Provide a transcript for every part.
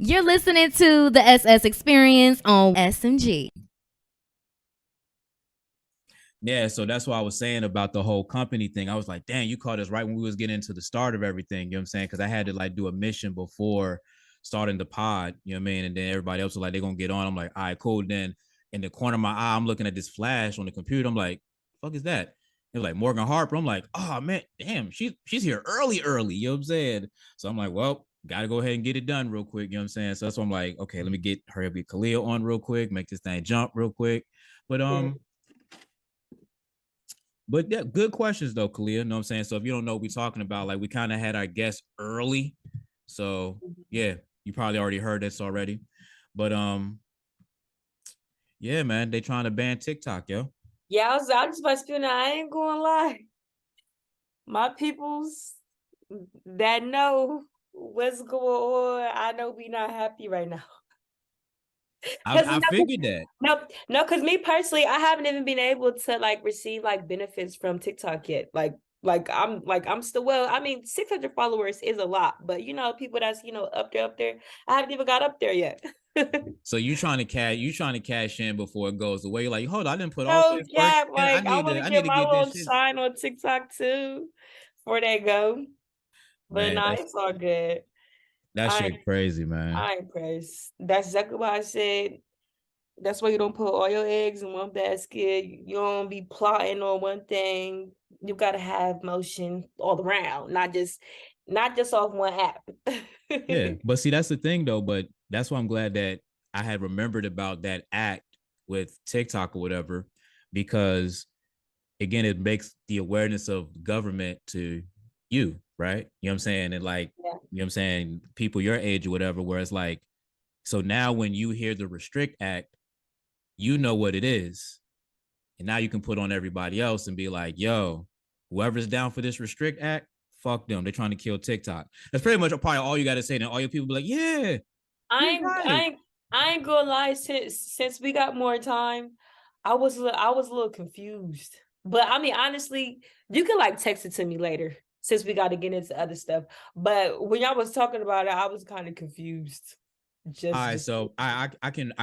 You're listening to the SS Experience on SMG. Yeah, so that's what I was saying about the whole company thing. I was like, damn, you caught us right when we was getting into the start of everything. You know what I'm saying? Because I had to like do a mission before starting the pod, you know what I mean? And then everybody else was like, they're gonna get on. I'm like, all right, cool. Then in the corner of my eye, I'm looking at this flash on the computer. I'm like, fuck is that? It was like Morgan Harper. I'm like, oh man, damn, she's here early. You know what I'm saying? So I'm like, well, gotta go ahead and get it done real quick. You know what I'm saying? So that's why I'm like, okay, let me get hurry up, get Khaliyah on real quick, make this thing jump real quick. But but yeah, good questions though, Khaliyah. You know what I'm saying? So if you don't know what we're talking about, like we kind of had our guests early. So yeah, you probably already heard this already. But yeah, man, they trying to ban TikTok, yo. Yeah, I just about to spend. I ain't gonna lie. My peoples that know what's going on, I know we not happy right now. Cause I figured that. no, cause me personally, I haven't even been able to like receive like benefits from TikTok yet. I'm still I mean, 600 followers is a lot, but people that's up there. I haven't even got up there yet. So you trying to cash in before it goes away. You're like, hold on, I didn't put all No this work cap, in. like I want to I need get to my get little this shit. shine on TikTok too before they go. But Man, nah, it's all good. that I shit crazy, man. I ain't pressed. That's exactly what I said. That's why you don't put all your eggs in one basket. You don't be plotting on one thing. You gotta have motion all around, not just off one app. Yeah, but see, that's the thing though. But that's why I'm glad that I had remembered about that act with TikTok or whatever, because again, it makes the awareness of government to you, right? You know what I'm saying? And like, Yeah. you know what I'm saying, people your age or whatever, where it's like, so now when you hear the Restrict Act, you know what it is. And now you can put on everybody else and be like, yo, whoever's down for this Restrict Act, fuck them. They're trying to kill TikTok. That's pretty much probably all you got to say. And all your people be like, yeah, I you're ain't I right. ain't I ain't gonna lie, since we got more time, I was a little confused. But I mean, honestly, you can like text it to me later since we got to get into other stuff. But when y'all was talking about it, I was kind of confused. All Just right, just so I can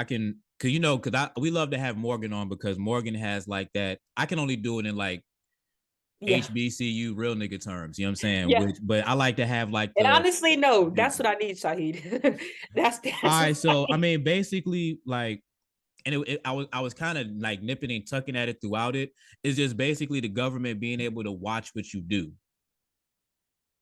cause we love to have Morgan on because Morgan has like that. I can only do it in like yeah. HBCU real nigga terms. You know what I'm saying? Yeah. But I like to have like And the honestly, no, that's what I need, Shahid. That's all what right. I So I need. mean, basically, like, and I was kind of like nipping and tucking at it throughout it. It's just basically the government being able to watch what you do,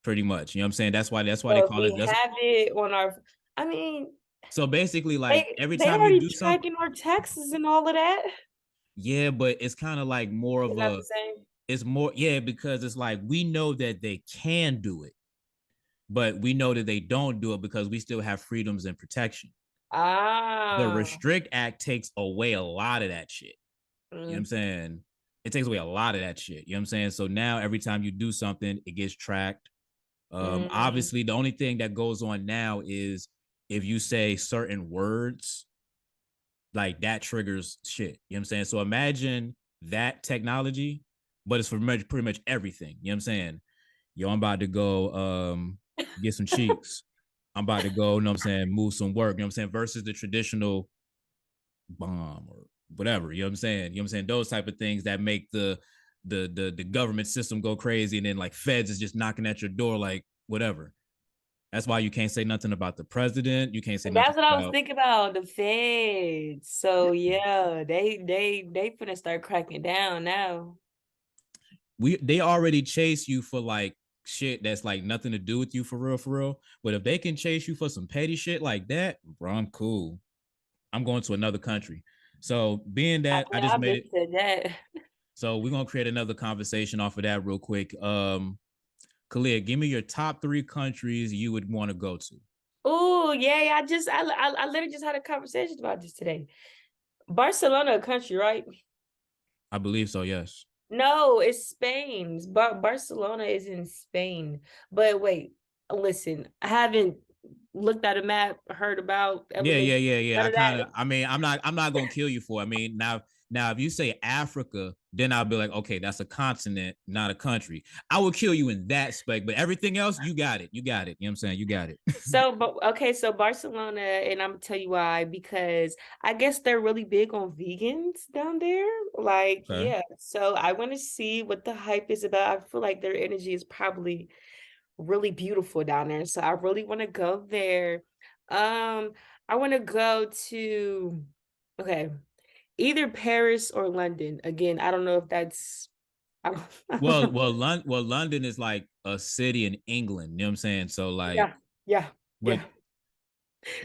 pretty much. You know what I'm saying? That's why they So if call it. we That's have it on our, I mean, so basically like they every they time you already do something, tracking our taxes and all of that. yeah, but it's kind of like more Is of that a the same? it's more yeah because it's like we know that they can do it, but we know that they don't do it because we still have freedoms and protection. The Ah. Restrict Act takes away a lot of that shit. You know what I'm Mm. saying? It takes away a lot of that shit. You know what I'm saying? So now every time you do something, it gets tracked. Mm. Obviously, the only thing that goes on now is if you say certain words, like that triggers shit. You know what I'm saying? So imagine that technology, but it's for pretty much everything. You know what I'm saying? Yo, I'm about to go get some cheeks. I'm about to go, you know what I'm saying, move some work, you know what I'm saying, versus the traditional bomb or whatever, you know what I'm saying? You know what I'm saying? Those type of things that make the government system go crazy and then like feds is just knocking at your door like whatever. That's why you can't say nothing about the president. You can't say nothing That's what I was about thinking about, the feds. So yeah, they finna start cracking down now. they already chase you for like shit that's like nothing to do with you for real. But if they can chase you for some petty shit like that, bro, I'm cool. I'm going to another country. So being that I just I've made been it, to that. so we're gonna create another conversation off of that real quick. Khalid, give me your top three countries you would want to go to. Oh yeah, I literally just had a conversation about this today. Barcelona, a country, right? I believe so, yes. No, it's Spain. Barcelona is in Spain. But wait, listen, I haven't looked at a map, heard about Yeah, elevation, yeah. none I of that. kind of I mean, I'm not gonna kill you for it. I mean, now Now, if you say Africa, then I'll be like, okay, that's a continent, not a country. I will kill you in that spec, but everything else, you got it. You got it. You know what I'm saying? You got it. So, but okay, so Barcelona, and I'm gonna tell you why, because I guess they're really big on vegans down there. Like, Okay. yeah. So I want to see what the hype is about. I feel like their energy is probably really beautiful down there. So I really want to go there. I want to go to, okay, either Paris or London. Again, I don't know if that's, I don't, I don't know. London is like a city in England. You know what I'm saying? So like, Yeah, yeah, but yeah.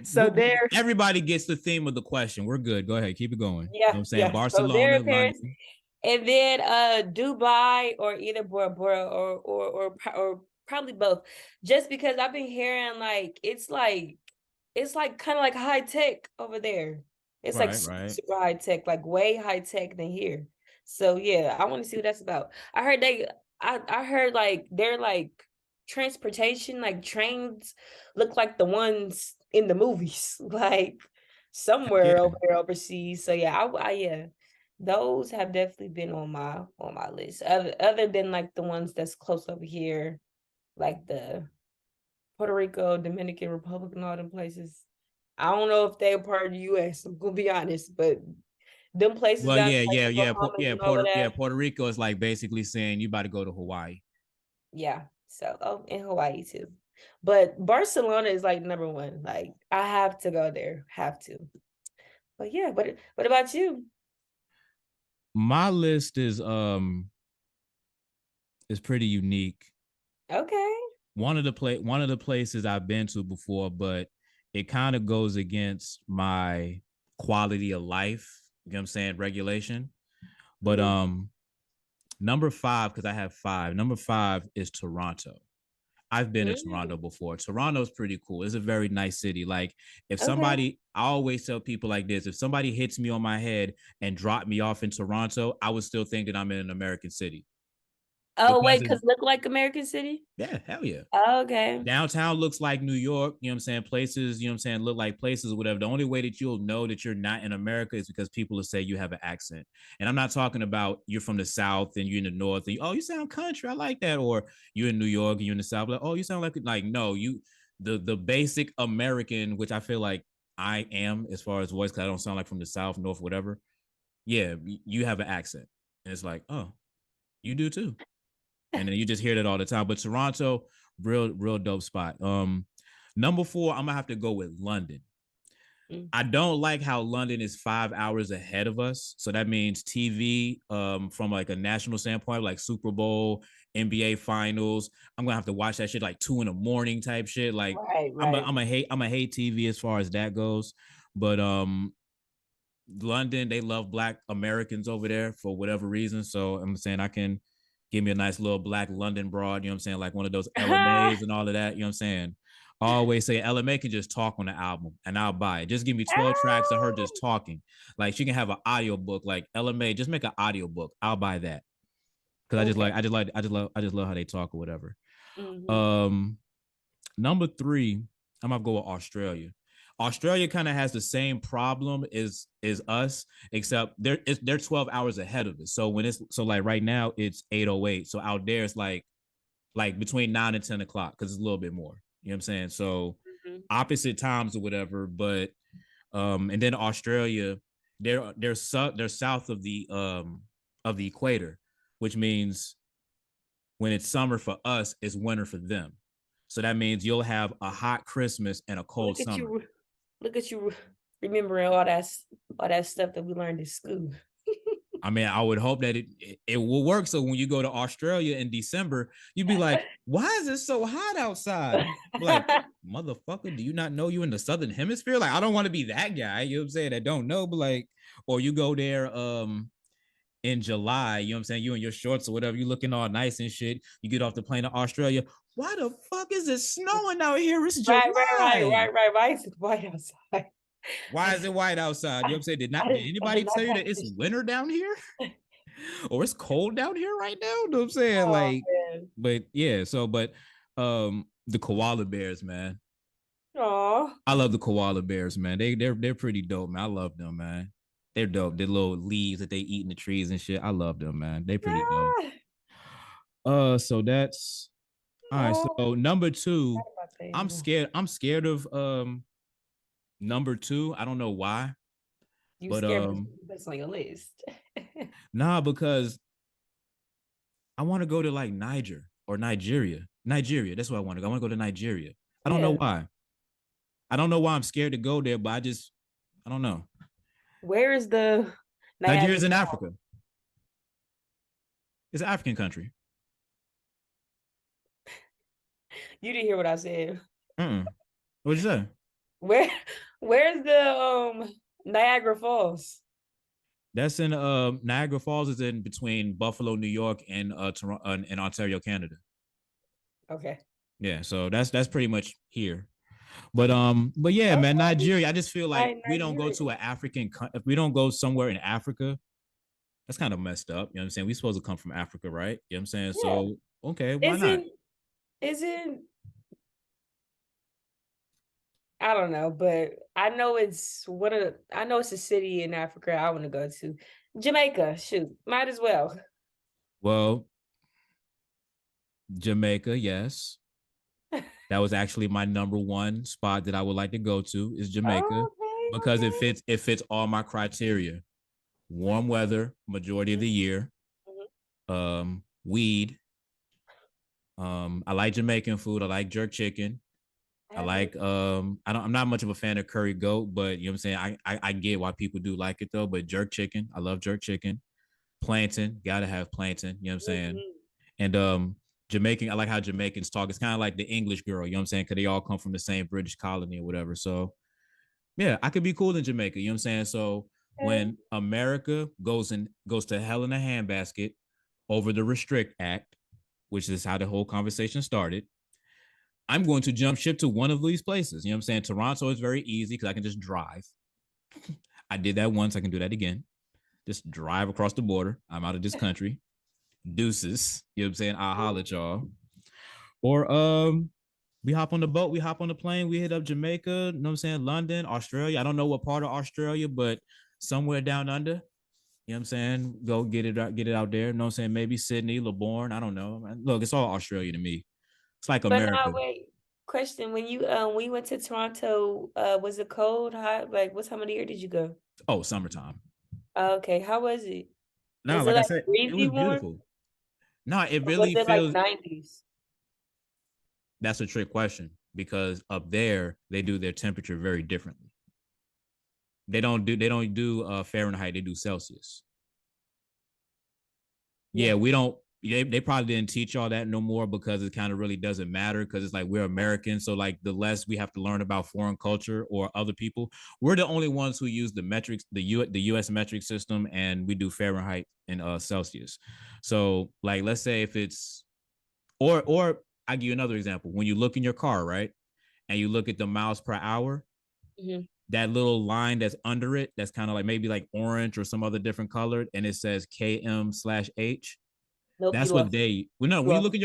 So there, everybody gets the theme of the question. We're good. Go ahead, keep it going. You know what yeah, I'm saying? yeah. So there Barcelona, in Paris, London. and then Dubai, or either Bora Bora, or probably both. Just because I've been hearing like it's like kind of like high tech over there. It's like Right, super, right. super high tech, like way high tech than here. So yeah, I want to see what that's about. I heard like they're like transportation, like trains look like the ones in the movies, like Yeah. somewhere over there overseas. So yeah, yeah, those have definitely been on my list. Other than like the ones that's close over here, like the Puerto Rico, Dominican Republic, and all them places. I don't know if they're part of the US, I'm gonna be honest, but them places Well, down yeah, like yeah, the yeah, Bahamas and all of that. Puerto Rico is like basically saying you about to go to Hawaii. Yeah. So in Hawaii too. But Barcelona is like number one. Like I have to go there. Have to. But yeah, what about you? My list is pretty unique. Okay. One of the places I've been to before, but it kind of goes against my quality of life, you know what I'm saying, regulation. But Mhm. number 5, because I have 5. Number 5 is Toronto. I've been to Mm. Toronto before. Toronto's pretty cool. It's a very nice city. Like if Okay. somebody, I always tell people like this, if somebody hits me on my head and drop me off in Toronto, I would still think that I'm in an American city Oh because wait, it's, because look like American City? yeah, hell yeah. Okay. Downtown looks like New York, you know what I'm saying? Places, you know what I'm saying, look like places or whatever. The only way that you'll know that you're not in America is because people will say you have an accent. And I'm not talking about you're from the South and you're in the North and oh, you sound country. I like that. Or you're in New York and you're in the South, like, oh, you sound like no, you the basic American, which I feel like I am as far as voice, because I don't sound like from the South, North, whatever. Yeah, you have an accent. And it's like, oh, you do too. And then you just hear that all the time. But Toronto, real dope spot. Number 4, I'm gonna have to go with London. Mm. I don't like how London is 5 hours ahead of us. So that means TV, from like a national standpoint, like Super Bowl, NBA finals. I'm gonna have to watch that shit like 2 in the morning type shit. Like Right, I'm right. I'm a hate TV as far as that goes. But London, they love Black Americans over there for whatever reason. So I'm saying I can give me a nice little Black London broad, you know what I'm saying? Like one of those LMAs and all of that, you know what I'm saying? I always say LMA can just talk on the album and I'll buy it. Just give me 12 tracks of her just talking. Like she can have an audio book, like LMA, just make an audio book. I'll buy that. Cause Okay. I just love how they talk or whatever. Hmm. Um, Number 3, I'm gonna go with Australia. Australia kind of has the same problem as us, except they're 12 hours ahead of us. So when it's so like right now it's 8:08. So out there it's like between 9 and 10 o'clock because it's a little bit more. You know what I'm saying? So Hmm. opposite times or whatever. But and then Australia, they're south of the equator, which means when it's summer for us, it's winter for them. So that means you'll have a hot Christmas and a cold Look at summer. you. Look at you remembering all that stuff that we learned in school. I mean, I would hope that it will work. So when you go to Australia in December, you'd be like, "Why is it so hot outside?" Like, motherfucker, do you not know you in the southern hemisphere? Like, I don't want to be that guy. You know what I'm saying? That don't know, but like, or you go there in July, you know what I'm saying? You in your shorts or whatever, you looking all nice and shit. You get off the plane to Australia. Why the fuck is it snowing out here? It's July. Right. It's white outside. Why is it white outside? You know what I'm saying? Did I did anybody not tell you catch that it's this. winter down here? Or it's cold down here right now? You know what I'm saying? Oh Like, man. but yeah, so but the koala bears, man. Oh. I love the koala bears, man. They're pretty dope, man. I love them, man. They're dope. The little leaves that they eat in the trees and shit. I love them, man. They pretty dope. So that's all right. Oh, So number two, forgot about the I'm animal. scared. I'm scared of number two. I don't know why, You but scared because that's on your list. nah, because I want to go to like Niger or Nigeria. Nigeria. That's what I want to go. I want to go to Nigeria. I don't know Yeah. why. I don't know why I'm scared to go there, but I don't know. Where is the Niagara Nigeria's in Falls? Africa. It's an African country. You didn't hear what I said. What'd you say? Where where's the Niagara Falls? That's in Niagara Falls is in between Buffalo, New York, and Toronto and Ontario, Canada. Okay. Yeah, so that's pretty much here. But yeah, man, Okay. Nigeria. I just feel like we don't go Nigeria. to an if we don't go somewhere in Africa, that's kind of messed up. You know what I'm saying? We supposed to come from Africa, right? You know what I'm saying? Yeah. So okay, why not? Isn't I don't know, but I know I know it's a city in Africa I want to go to. Jamaica, shoot, might as well. Well, Jamaica, yes. That was actually my number one spot that I would like to go to is Jamaica Okay, because okay. it fits all my criteria. Warm weather, majority of the year. Mhm. Weed. I like Jamaican food. I like jerk chicken. I I haven't. like I'm not much of a fan of curry goat, but you know what I'm saying? I get why people do like it though, but jerk chicken, I love jerk chicken. Plantain, gotta have plantain, you know what I'm saying? Mhm. And Jamaican, I like how Jamaicans talk. It's kind of like the English girl, you know what I'm saying? Because they all come from the same British colony or whatever. So yeah, I could be cool in Jamaica, you know what I'm saying? So Okay. when America goes to hell in a handbasket over the Restrict Act, which is how the whole conversation started, I'm going to jump ship to one of these places. You know what I'm saying? Toronto is very easy because I can just drive. I did that once. I can do that again. Just drive across the border. I'm out of this country. Deuces. You know what I'm saying? I'll holler at y'all. Or we hop on the boat, we hop on the plane, we hit up Jamaica, you know what I'm saying? London, Australia. I don't know what part of Australia, but somewhere down under. You know what I'm saying? Go get it out there. You know what I'm saying? Maybe Sydney, Labourne. I don't know. Look, it's all Australia to me. It's like But now America. wait. Question: when you went to Toronto, was it cold, hot? Like what time of the year did you go? Oh, summertime. Okay, how was it? No, Was it like I like said, it breezy was warm? beautiful. No, it Or was really it like feels 90s? that's a trick question because up there they do their temperature very differently. They don't do Fahrenheit, they do Celsius. Yeah. Yeah, we don't they probably didn't teach all that no more because it kind of really doesn't matter because it's like we're Americans. So like the less we have to learn about foreign culture or other people, we're the only ones who use the metrics, the US metric system, and we do Fahrenheit and Celsius. So like let's say if it's or I give you another example. When you look in your car, right? And you look at the miles per hour, Hmm. that little line that's under it, that's kind of like maybe like orange or some other different colored, and it says KM/H. Nope, you That's what lost. they well, no, You when you look lost.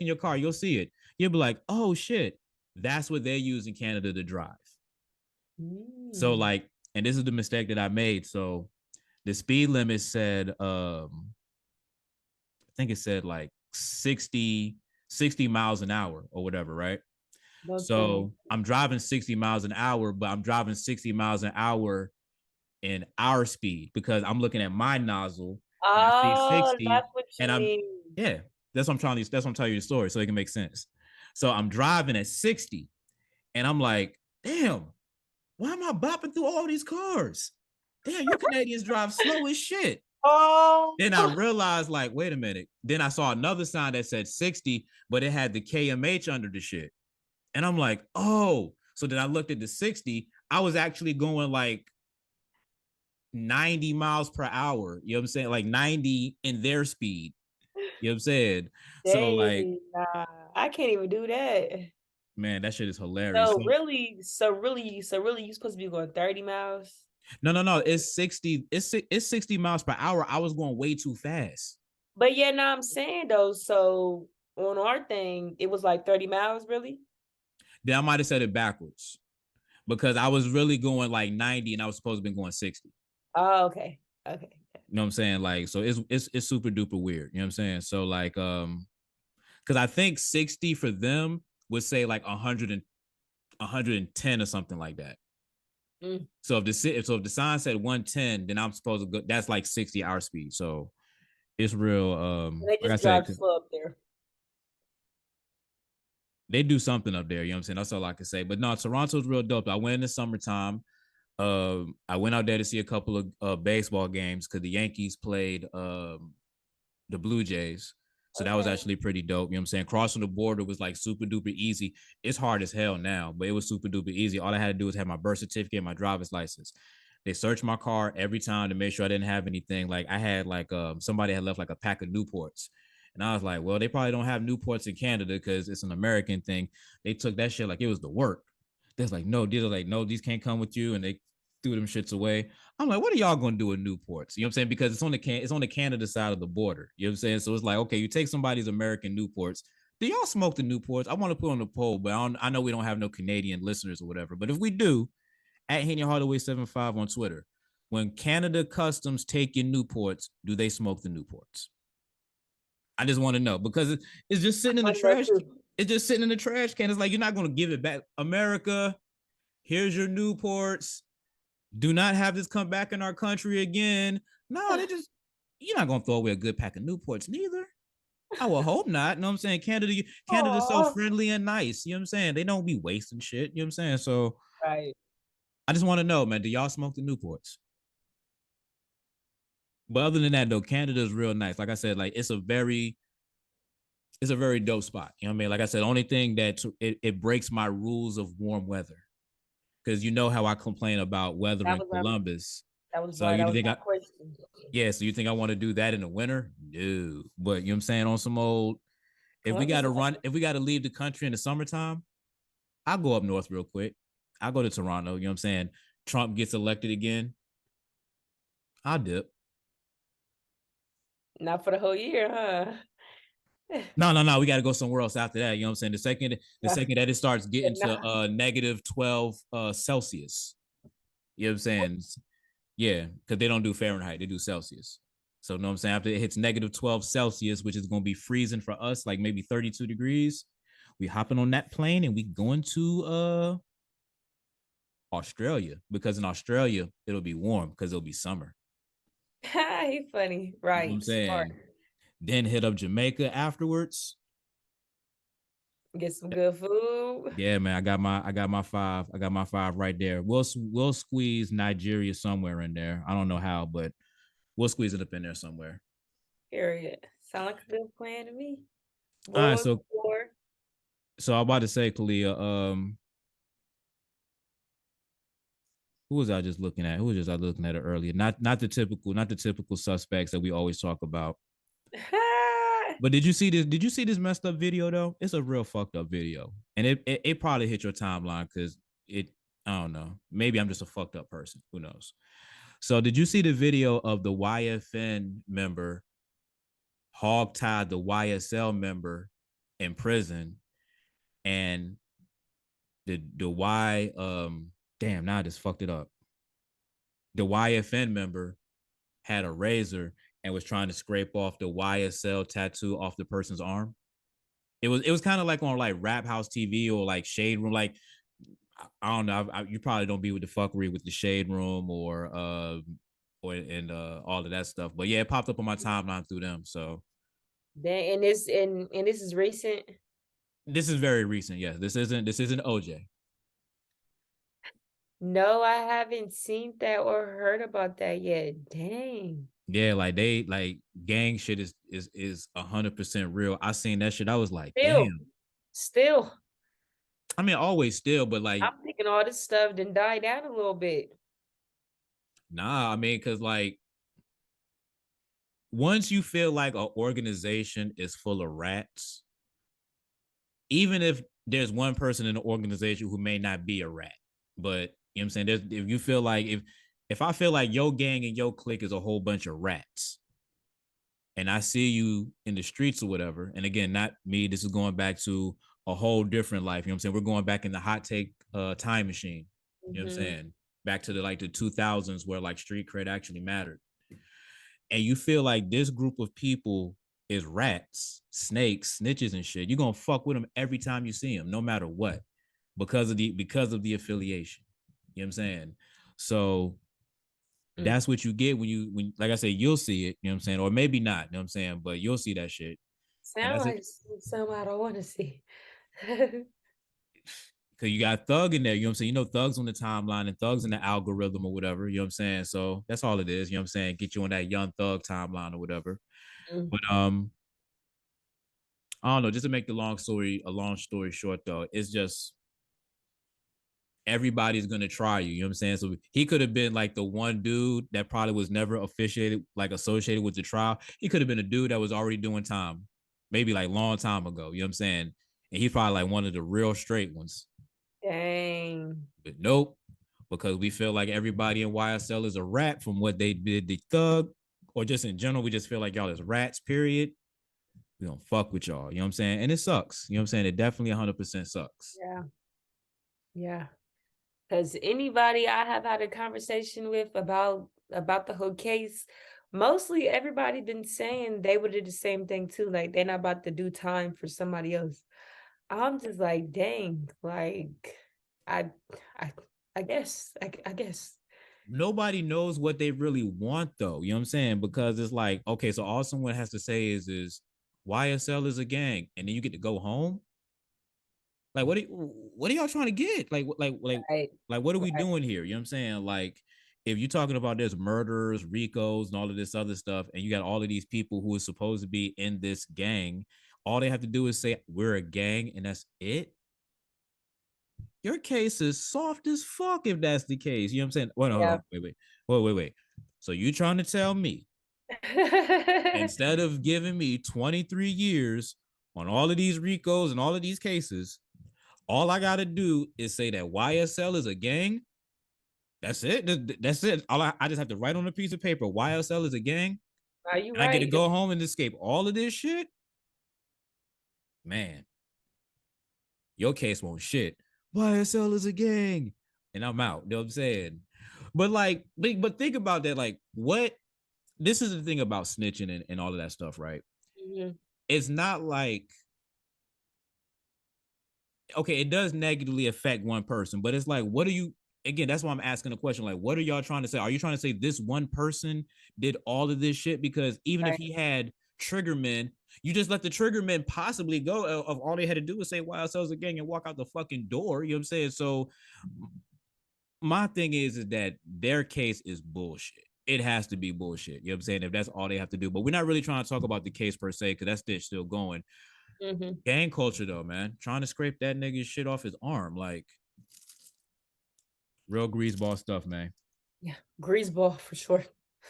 in your car, you'll see it. You'll be like, oh shit, that's what they use in Canada to drive. So Mm. like, and this is the mistake that I made. So the speed limit said I think it said like 60 miles an hour or whatever, right? Don't tell me. So I'm driving 60 miles an hour, but I'm driving 60 miles an hour in our speed because I'm looking at my nozzle and I see Oh, 60 that's what and you I'm mean. yeah, that's what I'm telling you the story so it can make sense. So I'm driving at 60 and I'm like, damn, why am I bopping through all these cars? Damn, you Canadians drive slow as shit. Oh, Then I realized, like, wait a minute. Then I saw another sign that said 60, but it had the KMH under the shit. And I'm like, oh. So then I looked at the 60. I was actually going like 90 miles per hour. You know what I'm saying? Like 90 in their speed. You know what I'm saying? So like, dang, nah, I can't even do that. man, that shit is hilarious. So So really, you supposed to be going 30 miles? no. It's 60, it's 60 miles per hour. I was going way too fast. But yeah, no, I'm saying though, so on our thing, it was like 30 miles, really? Then I might have said it backwards because I was really going like 90 and I was supposed to be going 60. Oh, okay. Okay. You know what I'm saying? Like, so it's super duper weird. You know what I'm saying? So like, because I think 60 for them would say like 110 or something like that. Mm. So if the sign said 110, then I'm supposed to go. That's like 60 hour speed. So it's real. They Like I just said, drive slow up there. they do something up there. You know what I'm saying? That's all I can say. But no, Toronto's real dope. I went in the summertime. I went out there to see a couple of baseball games because the Yankees played the Blue Jays. So that was Okay. actually pretty dope. You know what I'm saying? Crossing the border was like super duper easy. It's hard as hell now, but it was super duper easy. All I had to do was have my birth certificate and my driver's license. They searched my car every time to make sure I didn't have anything. Like I had like somebody had left like a pack of Newports. And I was like, well, they probably don't have Newports in Canada because it's an American thing. They took that shit like it was the work. They're like, no, these can't come with you. And they threw them shits away. I'm like, what are y'all gonna do with Newports? You know what I'm saying? Because it's on the Canada side of the border. You know what I'm saying? So it's like, okay, you take somebody's American Newports. Do y'all smoke the Newports? I want to put on the poll, but I know we don't have no Canadian listeners or whatever. But if we do, at Henny Hardaway 75 on Twitter, when Canada Customs take your Newports, do they smoke the Newports? I just want to know because it's just sitting in the trash. It's just sitting in the trash can. It's like you're not going to give it back. America, here's your Newports. Do not have this come back in our country again. No, you're not gonna throw away a good pack of Newports neither. I will hope not. You know what I'm saying? Canada's so Aw. friendly and nice. You know what I'm saying? They don't be wasting shit. You know what I'm saying? So Right. I just want to know, man, do y'all smoke the Newports? But other than that, though, Canada is real nice. Like I said, like it's a very dope spot. You know what I mean? Like I said, the only thing that it breaks my rules of warm weather. Because you know how I complain about weather That in was my Columbus. that was So my you that was think my I question. Yeah, so you think I want to do that in the winter? No. But you know what I'm saying? On some old, Columbus is if we gotta leave the country in the summertime, I'll go up north real quick. I'll go to Toronto. You know what I'm saying? Trump gets elected again. I'll dip. not for the whole year, huh? No. We gotta go somewhere else after that. You know what I'm saying? The second that it starts getting to Nah. negative 12 Celsius. You know what I'm saying? Yeah, because they don't do Fahrenheit, they do Celsius. So, you know what I'm saying? After it hits negative 12 Celsius, which is going to be freezing for us, like maybe 32 degrees, we hopping on that plane and we going to Australia because in Australia, it'll be warm because it'll be summer. He funny. You know what I'm Right. Smart. saying? Then hit up Jamaica afterwards. Get some good food. Yeah, man, I got my five right there. We'll squeeze Nigeria somewhere in there. I don't know how, but we'll squeeze it up in there somewhere. Period. Sound like a good plan to me. All right, Boy, so boy. I'm about to say, Khaliyah, who was I just looking at? Who was just I looking at it earlier? Not the typical suspects that we always talk about. But did you see this? Did you see this messed up video though? It's a real fucked up video, and it probably hit your timeline because it. I don't know. Maybe I'm just a fucked up person. Who knows? So did you see the video of the YFN member hog-tied the YSL member in prison, and the Y damn now I just fucked it up. The YFN member had a razor and was trying to scrape off the YSL tattoo off the person's arm. It was kind of like on like Rap House TV or like Shade Room. Like I don't know. You probably don't be with the fuckery with the Shade Room or all of that stuff. But yeah, it popped up on my timeline through them. So Then and this is recent. this is very recent. Yes, this isn't OJ. No, I haven't seen that or heard about that yet. Dang. Yeah, like they like gang shit is 100% real. I seen that shit. I was like, Still, damn. still, I mean, always still, but like, I'm thinking all this stuff done died down a little bit. nah. I mean, cause like once you feel like an organization is full of rats, even if there's one person in the organization who may not be a rat, but you know what I'm saying? If you feel like if I feel like your gang and your clique is a whole bunch of rats, and I see you in the streets or whatever, and again, not me, this is going back to a whole different life. You know what I'm saying? We're going back in the hot take time machine. You know what I'm saying? back to the 2000s where like street cred actually mattered. And you feel like this group of people is rats, snakes, snitches, and shit. You're gonna fuck with them every time you see them, no matter what, because of the affiliation. You know what I'm saying? So that's what you get when like I said, you'll see it, you know what I'm saying? Or maybe not, you know what I'm saying? But you'll see that shit. And Sound that's it. like something I don't want to see. Cause you got Thug in there, you know what I'm saying? You know, Thug's on the timeline and Thug's in the algorithm or whatever, you know what I'm saying? So that's all it is, you know what I'm saying? Get you on that young Thug timeline or whatever. Mm. But I don't know, just to make a long story short though, it's just everybody's gonna try you. You know what I'm saying? So he could have been like the one dude that probably was never associated with the trial. He could have been a dude that was already doing time, maybe like long time ago. You know what I'm saying? And he's probably like one of the real straight ones. Dang. But nope, because we feel like everybody in YSL is a rat from what they did to Thug, or just in general, we just feel like y'all is rats, period. We don't fuck with y'all. You know what I'm saying? And it sucks. You know what I'm saying? It definitely 100% sucks. Yeah. Yeah. Because anybody I have had a conversation with about the whole case, mostly everybody been saying they would do the same thing too. Like they're not about to do time for somebody else. I'm just like, dang, like I I I guess. Nobody knows what they really want though. You know what I'm saying? Because it's like, okay, so all someone has to say is YSL is a gang, and then you get to go home. Like, what are y'all trying to get? Right. What are we Right. doing here? You know what I'm saying? Like, if you're talking about there's murders, Ricos, and all of this other stuff, and you got all of these people who are supposed to be in this gang, all they have to do is say we're a gang, and that's it. Your case is soft as fuck if that's the case. You know what I'm saying? Wait, hold Yeah. on, wait. So you trying to tell me instead of giving me 23 years on all of these Ricos and all of these cases, all I gotta do is say that YSL is a gang. That's it. That's it. I just have to write on a piece of paper. YSL is a gang, Are you and I get to right? go home and escape all of this shit. Man, your case won't shit. YSL is a gang, and I'm out. You know what I'm saying? But like, but think about that. Like, what? This is the thing about snitching and all of that stuff, right? Mhm. It's not like, okay, it does negatively affect one person, but it's like, what are you? Again, that's why I'm asking the question. Like, what are y'all trying to say? Are you trying to say this one person did all of this shit? Because even if Right. he had triggermen, you just let the triggermen possibly go. Of all they had to do was say YSL's a gang and walk out the fucking door. You know what I'm saying? So my thing is that their case is bullshit. It has to be bullshit. You know what I'm saying? If that's all they have to do. But we're not really trying to talk about the case per se, because that stitch still going. Mhm. Gang culture though, man. Trying to scrape that nigga's shit off his arm. Like real greaseball stuff, man. Yeah. Greaseball for sure.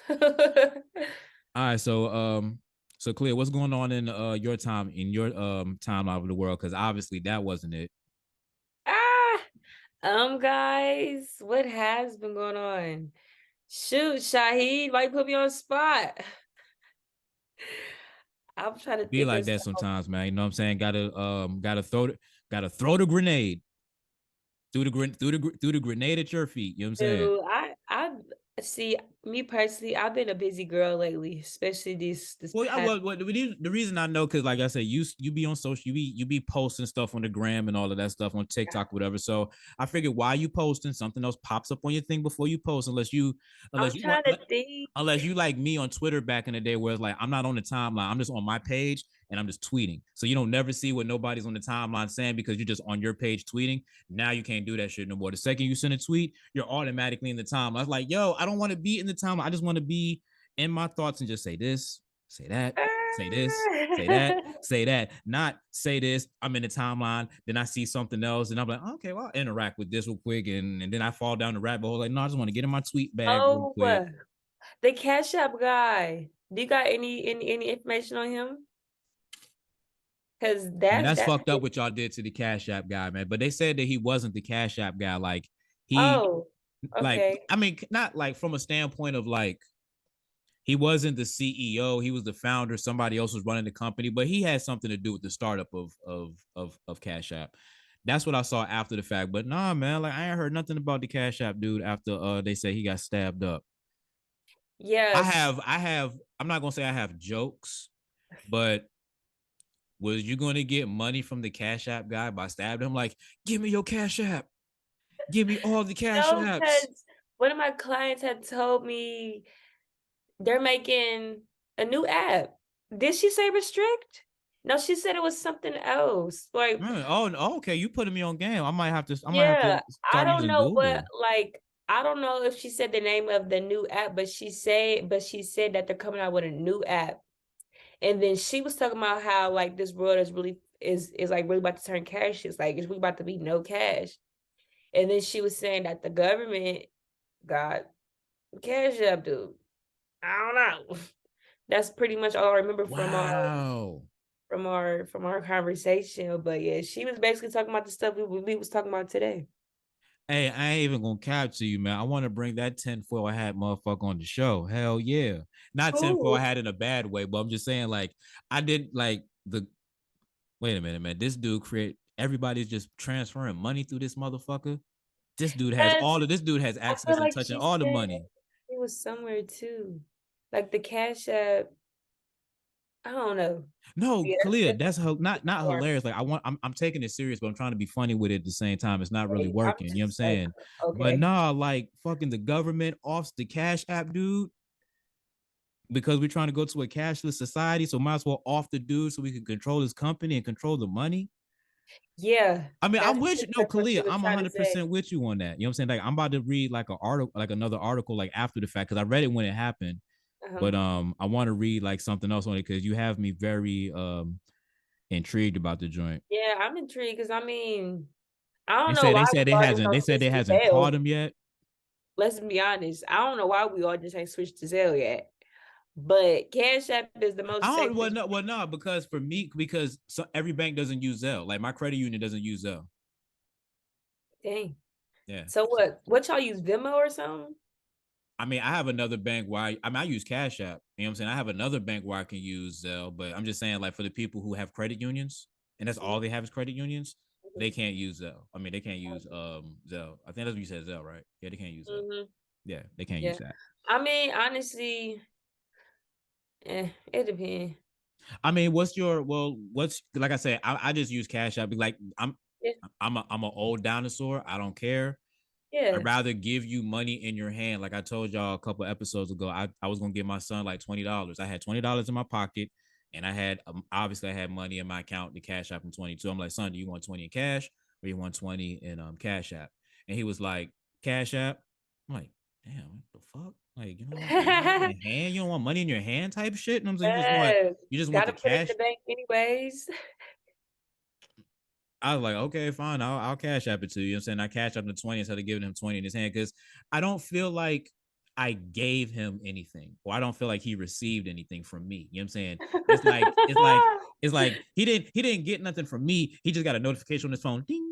All right, so Clear, what's going on in your timeline of the world? Because obviously that wasn't it. Ah, guys, what has been going on? Shoot, Shaheed, why you put me on the spot? I'm trying to Be think like of that stuff. sometimes, man. You know what I'm saying? Gotta throw the grenade through the grenade at your feet. You know what I'm saying? Dude, I see me personally, I've been a busy girl lately, especially this Well, past. the reason I know, because like I said, you be on social, you be posting stuff on the gram and all of that stuff on TikTok, whatever. So I figured, why you posting, something else pops up on your thing before you post, unless I'm you want, trying to think. unless you like me on Twitter back in the day, where it's like I'm not on the timeline, I'm just on my page and I'm just tweeting. So you don't never see what nobody's on the timeline saying, because you're just on your page tweeting. Now you can't do that shit no more. The second you send a tweet, you're automatically in the timeline. I was like, yo, I don't want to be in the timeline. I just want to be in my thoughts and just say this, say that, say this, say that, say that. Not say this, I'm in the timeline, then I see something else, and I'm like, okay, well, I'll interact with this real quick, and then I fall down the rabbit hole. Like, no, I just want to get in my tweet bag real Oh, quick. the Cash App guy. Do you got any information on him? Because Man, that's that's that's fucked up what y'all did to the Cash App guy, man. But they said that he wasn't the Cash App guy. Like he, oh, okay. I mean, not like from a standpoint of like he wasn't the CEO, he was the founder. Somebody else was running the company, but he had something to do with the startup of Cash App. That's what I saw after the fact. But nah, man, like I ain't heard nothing about the Cash App dude after they say he got stabbed up. Yes. I'm not gonna say I have jokes, but was you gonna get money from the Cash App guy by stabbing him? Like, give me your Cash App. Give me all the Cash No, Apps. because one of my clients had told me they're making a new app. Did she say restrict? No, she said it was something else. Like, Oh, okay. You putting me on game. I might have yeah, to I start don't using know what, Google. like, I don't know if she said the name of the new app, but she said that they're coming out with a new app. And then she was talking about how like this world is really is like really about to turn cash. It's like it's really about to be no cash. And then she was saying that the government got cash up, dude. I don't know. That's pretty much all I remember Wow. from our conversation. But yeah, she was basically talking about the stuff we was talking about today. Hey, I ain't even gonna capture you, man. I want to bring that tinfoil hat motherfucker on the show. Hell yeah. Not tinfoil Cool. hat in a bad way, but I'm just saying, like, I did like the wait a minute, man. This dude create everybody's just transferring money through this motherfucker. Yes, This dude has I feel access and like touching she all the said money. it was somewhere too. Like the cash app. I don't know. No, Yeah, Khaliyah, that's that's not more. hilarious. Like I'm taking it serious, but I'm trying to be funny with it at the same time. It's not really I'm working. You know what I'm just like, saying? But okay. nah, like fucking the government offs the Cash App, dude, because we're trying to go to a cashless society. So might as well off the dude so we can control his company and control the money. Yeah, I mean, I'm that's with you. pretty No, much what she Khaliyah, was I'm trying to say. 100% with you on that. You know what I'm saying? Like, I'm about to read like an article, like another article, like after the fact, because I read it when it happened. Uh-huh. But I want to read like something else on it because you have me very intrigued about the joint. Yeah, I'm intrigued because I mean, I don't They know say why they said we they all just hasn't. don't They said switch they to hasn't caught Zelle. him yet. Let's be honest. I don't know why we all just ain't switched to Zelle yet. But Cash App is the I most don't. safest. Well, no, because for me, because every bank doesn't use Zelle. Like my credit union doesn't use Zelle. Dang. Yeah. So what y'all use Venmo or something? I mean, I have another bank where I use Cash App. You know what I'm saying? I have another bank where I can use Zelle, but I'm just saying, like, for the people who have credit unions, and that's all they have is credit unions, they can't use Zelle. I mean, they can't use Zelle. I think that's what you said, Zelle, right? Yeah, they can't use Zelle. Mm-hmm. Yeah, they can't Yeah. use that. I mean, honestly, it depends. I mean, what's like I said, I just use Cash App. Like Yeah. I'm an old dinosaur. I don't care. I'd Yeah. rather give you money in your hand. Like I told y'all a couple episodes ago, I was gonna give my son like $20. I had $20 in my pocket, and I had obviously I had money in my account to Cash App in 22. I'm like, son, do you want 20 in cash or you want 20 in Cash App? And he was like, Cash App. I'm like, damn, what the fuck? Like, you don't want the money in your hand? You don't want money in your hand type shit? And I'm like, Yes. you just want Gotta the put it in cash. the bank anyways. I was like, okay, fine, I'll cash app it to you. You know what I'm saying? I cash up the 20 instead of giving him 20 in his hand because I don't feel like I gave him anything, or I don't feel like he received anything from me. You know what I'm saying? It's like he didn't get nothing from me. He just got a notification on his phone. Ding.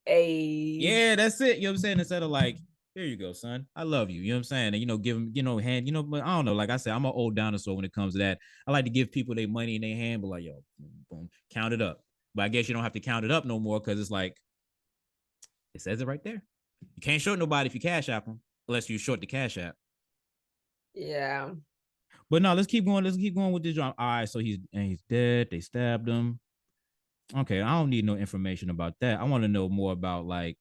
Hey. Yeah, that's it. You know what I'm saying? Instead of like, here you go, son. I love you. You know what I'm saying? And give him, hand, but I don't know. Like I said, I'm an old dinosaur when it comes to that. I like to give people their money in their hand, but like, yo, boom, count it up. But I guess you don't have to count it up no more because it's like it says it right there. You can't short nobody if you cash app them unless you short the cash app. Yeah. But no, let's keep going. Let's keep going with this drama. All right, so he's dead. They stabbed him. Okay, I don't need no information about that. I want to know more about like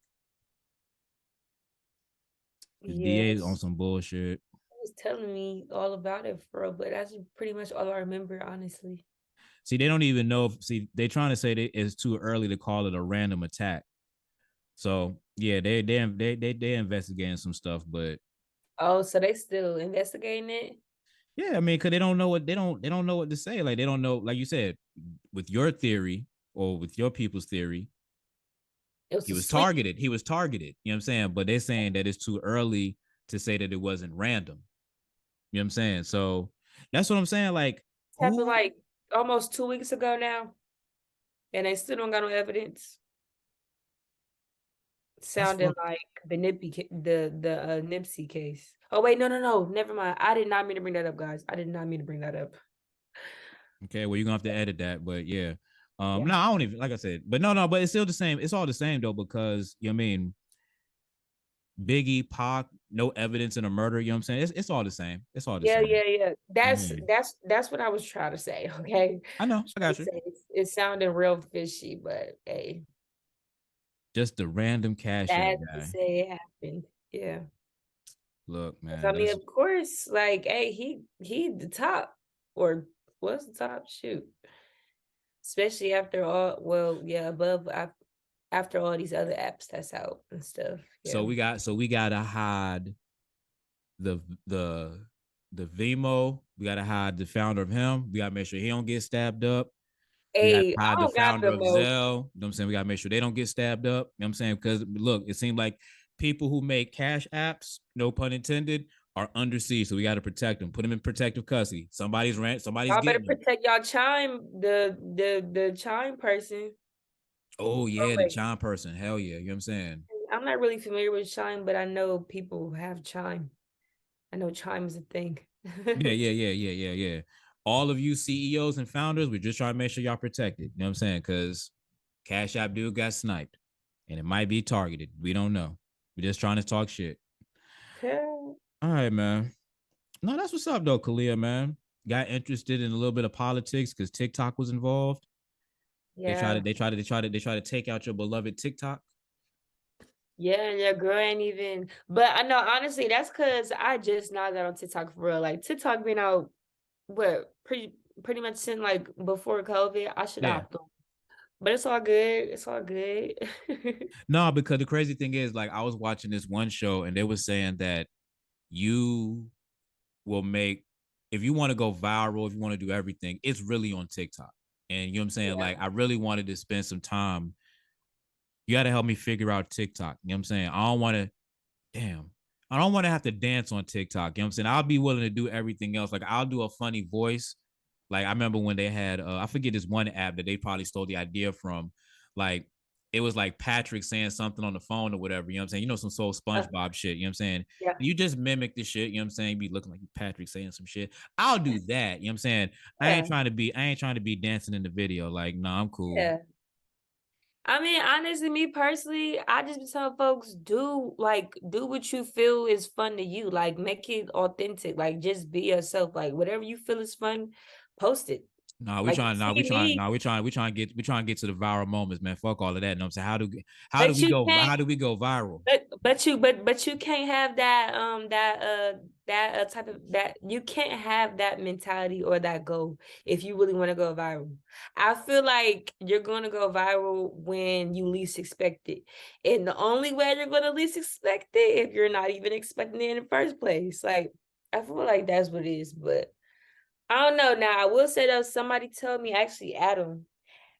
the DA on Yes. some bullshit. He was telling me all about it for real, but that's pretty much all I remember, honestly. See, they don't even know. See, they trying to say that it's too early to call it a random attack. So yeah, they investigating some stuff, but Oh, so they still investigating it? yeah, I mean, because they don't know what to say. Like they don't know, like you said, with your theory or with your people's theory, It was he a was sweet. targeted. He was targeted. You know what I'm saying? But they're saying that it's too early to say that it wasn't random. You know what I'm saying? So that's what I'm saying. Like, Happened who? like almost 2 weeks ago now, and they still don't got no evidence. That's Sounding fuck. like the Nipsey case. Oh wait, no, never mind. I did not mean to bring that up, guys. I did not mean to bring that up. Okay, well, you're gonna have to edit that, but yeah. No, I don't even like I said, but no, but it's still the same. It's all the same though, because you know what I mean, Biggie, Pac, no evidence in a murder. You know what I'm saying? It's all the same. It's all the Yeah, same. yeah, yeah. You That's mean? that's that's what I was trying to say. Okay, I know. I trying got to you. say it sounded real fishy, but hey, Just the random cash app sad to guy. say it happened. Yeah, Look, 'cause man, I mean, that's of course, like, hey, he the top, or was the top. Shoot, especially after all. Well, yeah, after all these other apps that's out and stuff. so Yeah. we gotta hide the the the Vimo. We gotta hide the founder of him. We gotta make sure he don't get stabbed up. We got Hey, to hide I the don't got founder the of most. Zelle. You know what I'm saying? We got to make sure they don't get stabbed up. You know what I'm saying? Because look, it seemed like people who make cash apps, no pun intended, are under siege. So we got to protect them, put them in protective custody. Somebody's somebody's Y'all better getting them. protect y'all chime, the chime person. Oh, Oh yeah, the wait, Chime person. Hell yeah. You know what I'm saying? I'm not really familiar with chime, but I know people have chime. I know chime is a thing. Yeah. All of you CEOs and founders, we're just trying to make sure y'all protected. You know what I'm saying? Because Cash App dude got sniped and it might be targeted. We don't know. We're just trying to talk shit. Okay. All right, man. No, that's what's up though, Khaliyah, man. Got interested in a little bit of politics because TikTok was involved. Yeah. They try to take out your beloved TikTok. Yeah, and your girl ain't even. But I know honestly, that's because I just now got on TikTok for real. Like TikTok been out what pretty much since like before COVID. I should Yeah. opt on. But it's all good. It's all good. No, because the crazy thing is, like, I was watching this one show and they were saying that you will make if you want to go viral, if you want to do everything, it's really on TikTok. And you know what I'm saying? Yeah. Like, I really wanted to spend some time. You got to help me figure out TikTok. You know what I'm saying? I don't want to damn, I don't want to have to dance on TikTok. You know what I'm saying? I'll be willing to do everything else. Like I'll do a funny voice. Like I remember when they had, I forget this one app that they probably stole the idea from. Like it was like Patrick saying something on the phone or whatever. You know what I'm saying? You know, some soul SpongeBob shit. You know what I'm saying? Yeah. You just mimic the shit. You know what I'm saying? You be looking like Patrick saying some shit. I'll do that. You know what I'm saying? Yeah. I ain't trying to be dancing in the video. Like, no, nah, I'm cool. Yeah. I mean, honestly, me personally, I just be telling folks do what you feel is fun to you. Like make it authentic. Like just be yourself. Like whatever you feel is fun, post it. No, we Like you trying, no, we see trying, me, no, we trying to get to the viral moments, man. Fuck all of that. You know what I'm saying? but you can't. How do we go viral? But you can't have that type of that you can't have that mentality or that goal if you really want to go viral. I feel like you're gonna go viral when you least expect it. And the only way you're gonna least expect it if you're not even expecting it in the first place. Like I feel like that's what it is, but I don't know. Now I will say though, somebody told me actually Adam,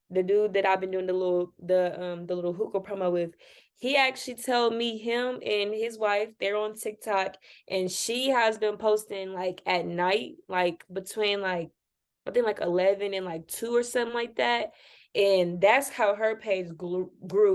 the dude that I've been doing the little hookah promo with, he actually told me him and his wife, they're on TikTok and she has been posting like at night, like between like I think like 11 and like 2 or something like that. And that's how her page grew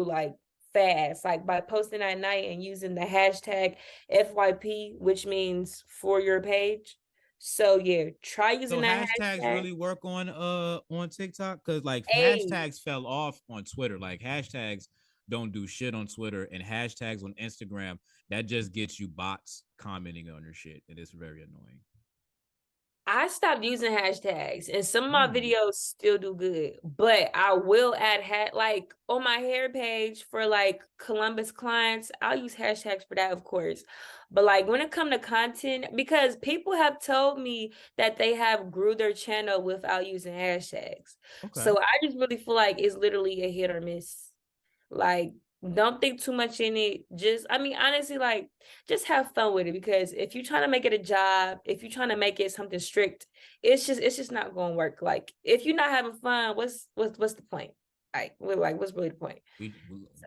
like fast, like by posting at night and using the hashtag FYP, which means for your page. So yeah, try So using that hashtags hashtag. really work on TikTok? Because like Hey, hashtags fell off on Twitter. Like hashtags don't do shit on Twitter, and hashtags on Instagram, that just gets you bots commenting on your shit. And it's very annoying. I stopped using hashtags and some of my Mm, videos still do good, but I will add like on my hair page for like Columbus clients, I'll use hashtags for that, of course. But like when it comes to content, because people have told me that they have grew their channel without using hashtags. okay. So I just really feel like it's literally a hit or miss. Like, don't think too much in it. Just, I mean, honestly, like, just have fun with it because if you're trying to make it a job, if you're trying to make it something strict, it's just not going to work. Like, if you're not having fun, what's the point? Like, what's really the point? We So,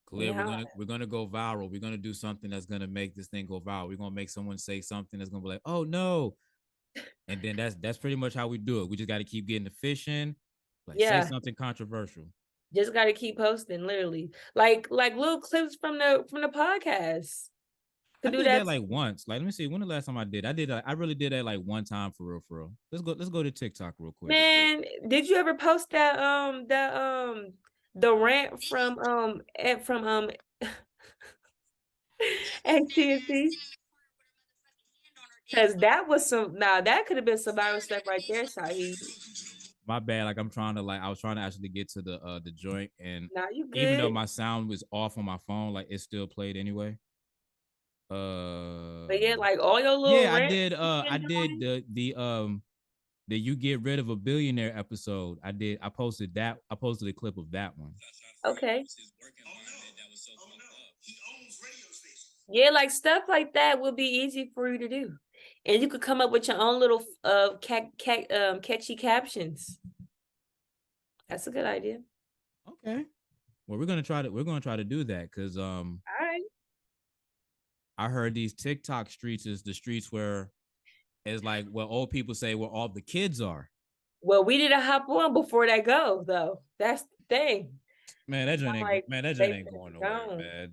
clear. yeah, We're gonna go viral. We're gonna do something that's gonna make this thing go viral. We're gonna make someone say something that's gonna be like, oh no, and then that's pretty much how we do it. We just got to keep getting the fish in. Like say yeah, something controversial. just got to keep posting, literally, like little clips from the podcast. I could do did that that. like once. Like, let me see. When the last time I did? I really did that like one time for real, for real. Let's go to TikTok real quick. Man, did you ever post that the rant from AT&T? Because that was some that could have been some viral stuff right there, Shaheed. My bad. Like I was trying to actually get to the joint, and Now you even though good. my sound was off on my phone, like it still played anyway. But yeah, like all your little Yeah, I rants did. you I been did doing. the you get rid of a billionaire episode. I did. I posted that. I posted a clip of that one. Okay. Yeah, like stuff like that would be easy for you to do. And you could come up with your own little catchy captions. That's a good idea. Okay. Well, we're gonna try to do that because All right. I heard these TikTok streets is the streets where it's like where old people say where all the kids are. Well, we didn't hop on before that go though. That's the thing. Man, that joint I'm ain't like man, that joint they ain't going nowhere, gone. man.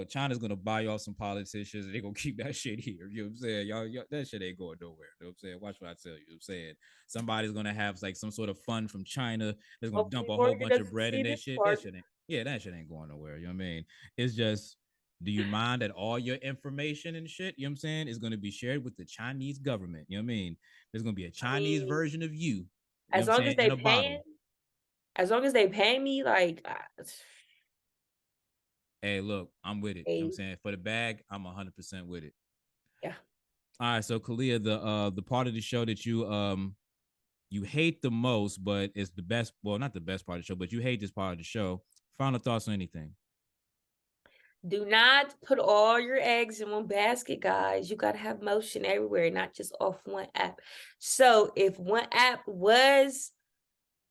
China's gonna buy y'all some politicians and they're gonna keep that shit here. You know what I'm saying? Y'all that shit ain't going nowhere. You know what I'm saying? Watch what I tell you. You know what I'm saying? Somebody's gonna have like some sort of fund from China that's gonna dump Hopefully a whole Morgan bunch of doesn't bread see in their this shit. part. That shit ain't going nowhere. You know what I mean? It's just do you mind that all your information and shit, you know what I'm saying, is gonna be shared with the Chinese government? You know what I mean? There's gonna be a I Chinese mean, version of you know what as I'm long as saying, they in a bottle. paying, as long as they pay me, like Hey, look, I'm with it. You know what I'm hey, saying? For the bag, I'm 100% with it. yeah. All right, so Khaliyah, the part of the show that you hate the most, but it's the best. Well, not the best part of the show, but you hate this part of the show. Final thoughts on anything? Do not put all your eggs in one basket, guys. You gotta have motion everywhere, not just off one app. So if one app was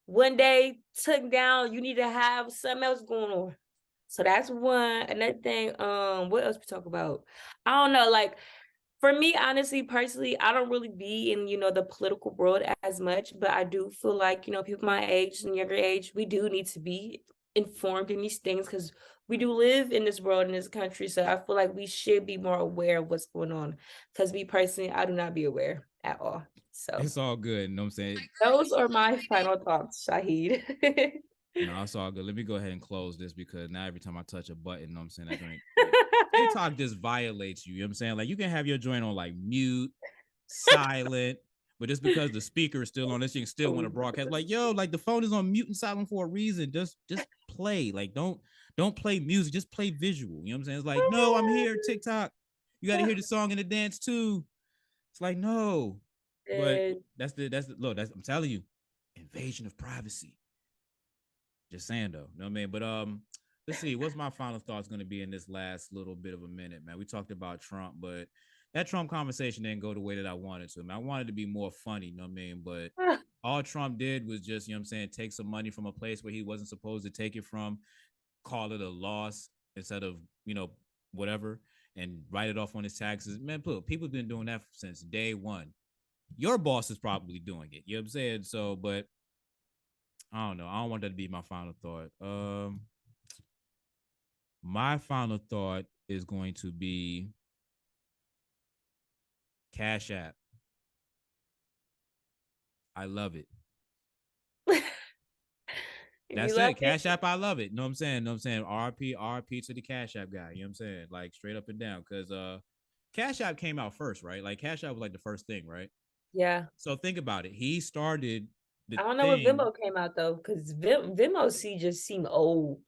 one day took down, you need to have something else going on. So that's one. Another thing, what else we talk about? I don't know. Like for me, honestly, personally, I don't really be in, the political world as much, but I do feel like, people my age and younger age, we do need to be informed in these things because we do live in this world, in this country. So I feel like we should be more aware of what's going on. Because me personally, I do not be aware at all. So It's all good. You know what I'm saying? those are my final thoughts, Shaheed. No, it's all good. Let me go ahead and close this because now every time I touch a button, you know what I'm saying, that joint TikTok just violates you. You know what I'm saying? Like you can have your joint on like mute, silent, but just because the speaker is still on, this thing still want to broadcast. Like, yo, like the phone is on mute and silent for a reason. Just play. Like, don't play music, just play visual. You know what I'm saying? It's like, no, I'm here, TikTok. You got to hear the song and the dance too. It's like, no. But that's the look, that's I'm telling you, invasion of privacy. Just saying though. You know what I mean? But let's see, what's my final thoughts going to be in this last little bit of a minute, man? We talked about Trump, but that Trump conversation didn't go the way that I wanted to. Man, I wanted to be more funny, you know what I mean? But all Trump did was just, you know what I'm saying, take some money from a place where he wasn't supposed to take it from, call it a loss instead of, whatever, and write it off on his taxes. Man, look, people have been doing that since day one. Your boss is probably doing it. You know what I'm saying? So, but I don't know. I don't want that to be my final thought. My final thought is going to be Cash App. I love it. That's it. Cash App, I love it. You know what I'm saying? You know what I'm saying? RP to the Cash App guy. You know what I'm saying? Like straight up and down. Because Cash App came out first, right? Like Cash App was like the first thing, right? Yeah. So think about it. He started the I don't know when thing. Venmo came out though, because Venmo just seemed old.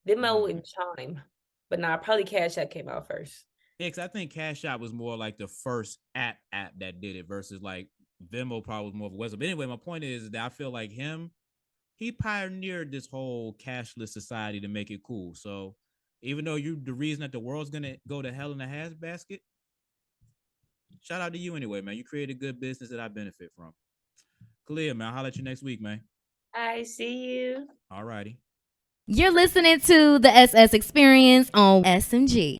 Venmo and Chime, but nah, probably Cash App came out first. Yeah, because I think Cash App was more like the first app that did it versus like Venmo probably was more of a website. But anyway, my point is that I feel like he pioneered this whole cashless society to make it cool. So even though you the reason that the world's gonna go to hell in a handbasket, shout out to you anyway, man. You created a good business that I benefit from. Khaliyah, man, I'll holler at you next week, man. I see you. All righty. You're listening to the SS Experience on SMG.